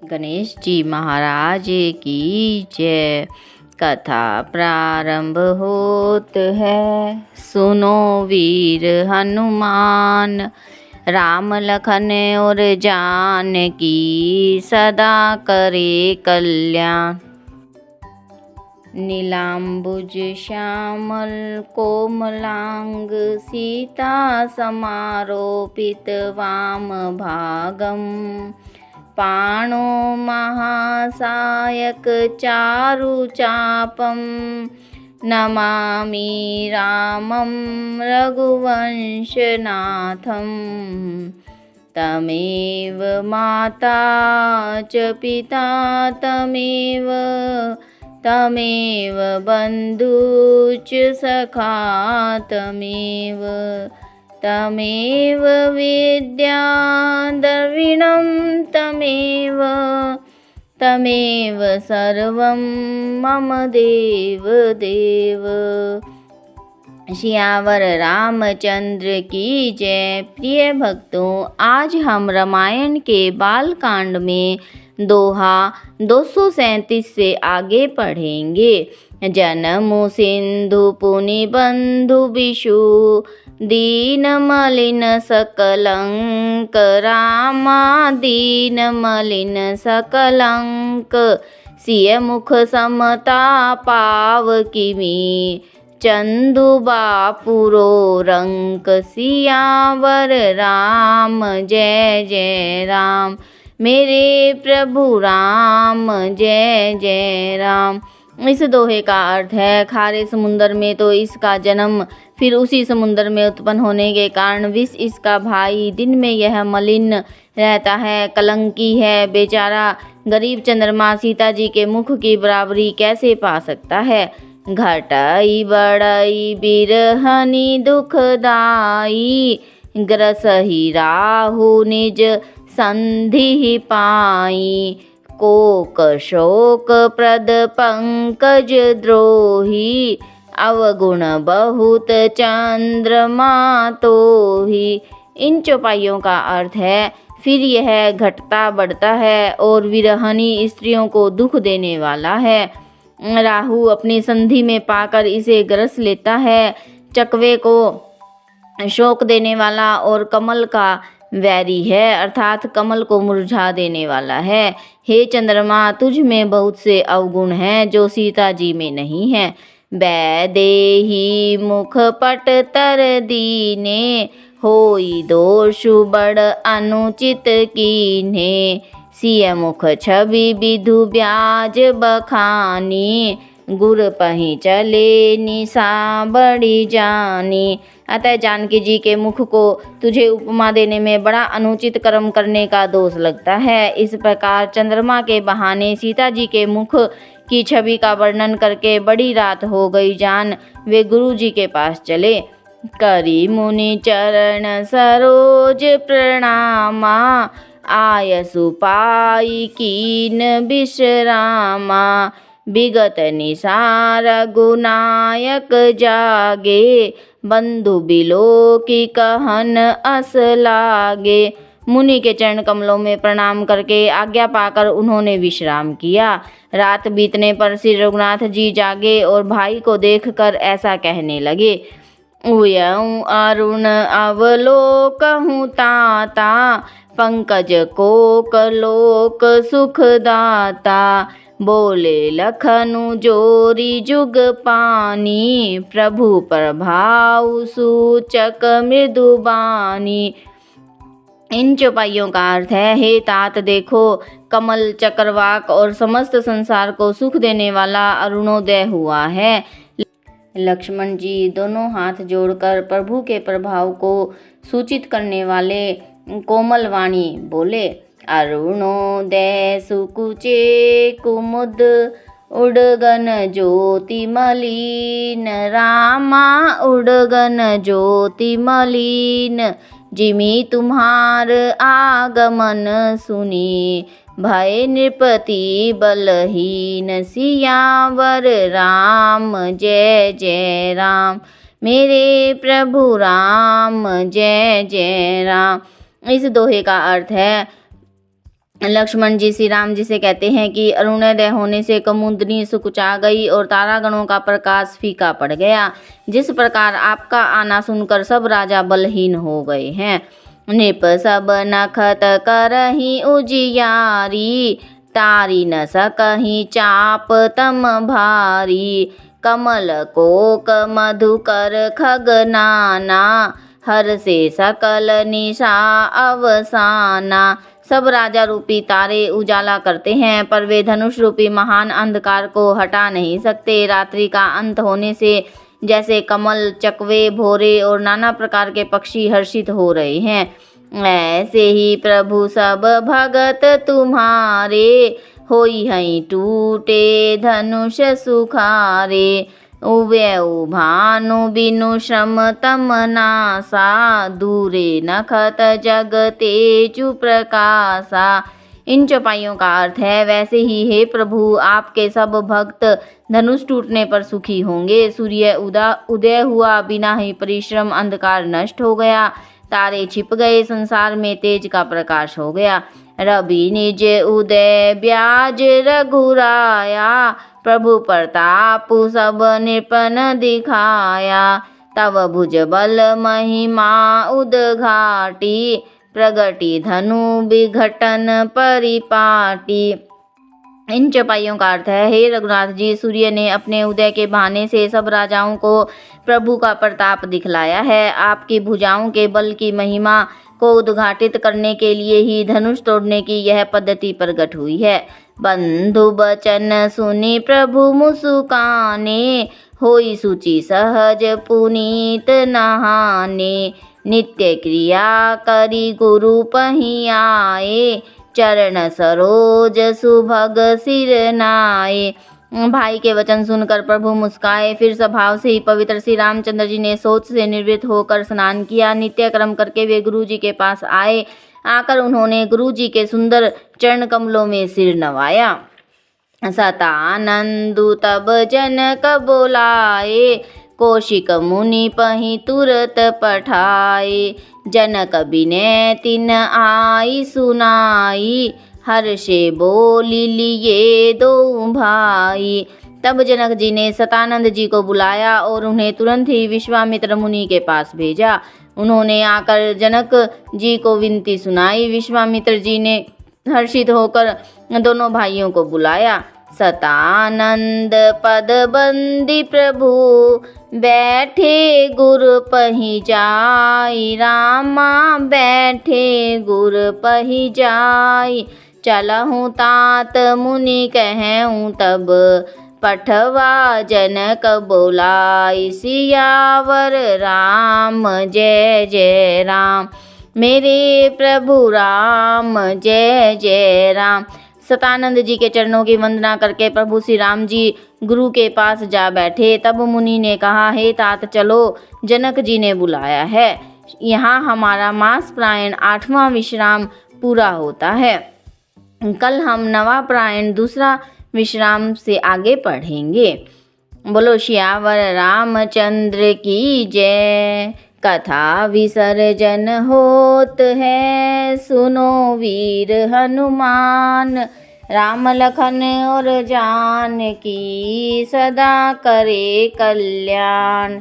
गणेश जी महाराज की जय। कथा प्रारंभ होत है, सुनो वीर हनुमान। राम लखन और जानकी सदा करे कल्याण। नीलाम्बुज श्यामल कोमलांग, सीता समारोपित वाम भागम। पाणो महासायक चारुचापं, नमामि रामं रघुवंशनाथं। तमेव माता च पिता तमेव बन्धु च सखा तमेव विद्या द्रविणं तमेव सर्वं मम देव। सियावर रामचंद्र की जय। प्रिय भक्तों, आज हम रामायण के बालकांड में दोहा 237 से आगे पढ़ेंगे। जन्मु सिंधु पुनि बंधु बिषु, दीन मलिन सकलंक। रामा दीन मलिन सकलंक, सिय मुख समता पाव किमी। चंदु बापुरो रंक, सियावर राम जय जय राम। मेरे प्रभु राम जय जय राम। इस दोहे का अर्थ है, खारे समुद्र में तो इसका जन्म, फिर उसी समुद्र में उत्पन्न होने के कारण विष इसका भाई। दिन में यह मलिन रहता है, कलंकी है। बेचारा गरीब चंद्रमा सीता जी के मुख की बराबरी कैसे पा सकता है। घटई बड़ई बिरहनी दुखदाई, ग्रसहि राहु निज संधि पाई। कोक शोक प्रद पंकज द्रोही, अवगुण बहुत चंद्रमा तोही। इन चौपाइयों का अर्थ है, फिर यह घटता बढ़ता है और विरहनी स्त्रियों को दुख देने वाला है। राहु अपनी संधि में पाकर इसे ग्रस लेता है। चकवे को शोक देने वाला और कमल का वैरी है, अर्थात कमल को मुरझा देने वाला है। हे चंद्रमा, तुझ में बहुत से अवगुण हैं जो सीता जी में नहीं है। बैदेही मुख पट तर दीने, होई दोषु बड़ अनुचित कीन्हे। सिय मुख छवि विधु ब्याज बखानी, गुर पही चले निशा बड़ी जानी। अतः जानकी जी के मुख को तुझे उपमा देने में बड़ा अनुचित कर्म करने का दोष लगता है। इस प्रकार चंद्रमा के बहाने सीता जी के मुख की छवि का वर्णन करके बड़ी रात हो गई जान वे गुरु जी के पास चले। करी मुनि चरण सरोज प्रणामा, आयसु पाई कीन विश्रामा। विगत निसार गुनायक जागे, बंधु बिलो की कहन अस लागे। मुनि के चरण कमलों में प्रणाम करके आज्ञा पाकर उन्होंने विश्राम किया। रात बीतने पर श्री रघुनाथ जी जागे और भाई को देखकर ऐसा कहने लगे। उयऊं अरुण अवलोकहूं ताता, पंकज कोक लोक सुखदाता। बोले लखनु जोरी जुग पानी, प्रभु प्रभाव सूचक मृदुबानी। इन चौपाइयों का अर्थ है, हे तात देखो, कमल चक्रवाक और समस्त संसार को सुख देने वाला अरुणोदय हुआ है। लक्ष्मण जी दोनों हाथ जोड़कर प्रभु के प्रभाव को सूचित करने वाले कोमल वाणी बोले। अरुणोदय सुकुचे कुमुद, उड़गन ज्योति मलिन। रामा उड़गन ज्योति मलिन, जिमि तुम्हार आगमन सुनी। भय नृपति बलहीन, सियावर राम जय जय राम। मेरे प्रभु राम जय जय राम। इस दोहे का अर्थ है, लक्ष्मण जी श्री राम जी से कहते हैं कि अरुणोदय होने से कुमुदनी सुकुचा गई और तारागणों का प्रकाश फीका पड़ गया। जिस प्रकार आपका आना सुनकर सब राजा बलहीन हो गए हैं। नृप सब नखत करही उजियारी, तारी न सकही चाप तम भारी। कमल कोक मधुकर खगनाना, हर से सकल निशा अवसाना। सब राजा रूपी तारे उजाला करते हैं, पर वे धनुष रूपी महान अंधकार को हटा नहीं सकते। रात्रि का अंत होने से जैसे कमल, चकवे, भोरे और नाना प्रकार के पक्षी हर्षित हो रहे हैं, ऐसे ही प्रभु सब भगत तुम्हारे, होई हई टूटे धनुष सुखारे। उव्यऊ भानु बिनु श्रम तम नासा, दूरे नखत जगते चु प्रकाशा। इन चौपाइयों का अर्थ है, वैसे ही हे प्रभु आपके सब भक्त धनुष टूटने पर सुखी होंगे। सूर्य उदय हुआ, बिना ही परिश्रम अंधकार नष्ट हो गया, तारे छिप गए, संसार में तेज का प्रकाश हो गया। रवि निज उदय ब्याज रघुराया, प्रभु प्रताप सब निपन दिखाया। तव भुज बल महिमा उदघाटी, प्रगति धनु विघटन परिपाटी। इन चौपाइयों का अर्थ है, हे रघुनाथ जी, सूर्य ने अपने उदय के बहाने से सब राजाओं को प्रभु का प्रताप दिखलाया है। आपकी भुजाओं के बल की महिमा को उद्घाटित करने के लिए ही धनुष तोड़ने की यह पद्धति प्रकट हुई है। बंधु बचन सुनी प्रभु मुस्काने, होई सुचि सहज पुनीत नहाने। नित्य क्रिया करी गुरु पही आए, चरण सरोज सुभग सिर नाए। भाई के वचन सुनकर प्रभु मुस्काए। फिर स्वभाव से ही पवित्र श्री रामचंद्र जी ने सोच से निवृत्त होकर स्नान किया। नित्य कर्म करके वे गुरु जी के पास आए। आकर उन्होंने गुरु जी के सुंदर चरण कमलों में सिर नवाया। सतानंदु तब जनक बोलाए, कौशिक मुनि पही तुरत पठाए। जनक बिनय तिन आई सुनाई, हर्षे बोली लिए दो भाई। तब जनक जी ने सतानंद जी को बुलाया और उन्हें तुरंत ही विश्वामित्र मुनि के पास भेजा। उन्होंने आकर जनक जी को विनती सुनाई। विश्वामित्र जी ने हर्षित होकर दोनों भाइयों को बुलाया। सतानंद पद बंदी प्रभु, बैठे गुर पही जाई। रामा बैठे गुर पही जाई, चलहूँ तात मुनि कहूँ तब, पठवा जनक बोलाई। सियावर राम जय जय राम, मेरे प्रभु राम जय जय राम। सतानंद जी के चरणों की वंदना करके प्रभु श्री राम जी गुरु के पास जा बैठे। तब मुनि ने कहा, हे तात चलो, जनक जी ने बुलाया है। यहाँ हमारा मास प्रायण 8वां विश्राम पूरा होता है। कल हम नवा प्रायण दूसरा विश्राम से आगे पढ़ेंगे। बोलो श्यावर रामचंद्र की जय। कथा विसर्जन होत है, सुनो वीर हनुमान। राम लखन और जानकी सदा करे कल्याण।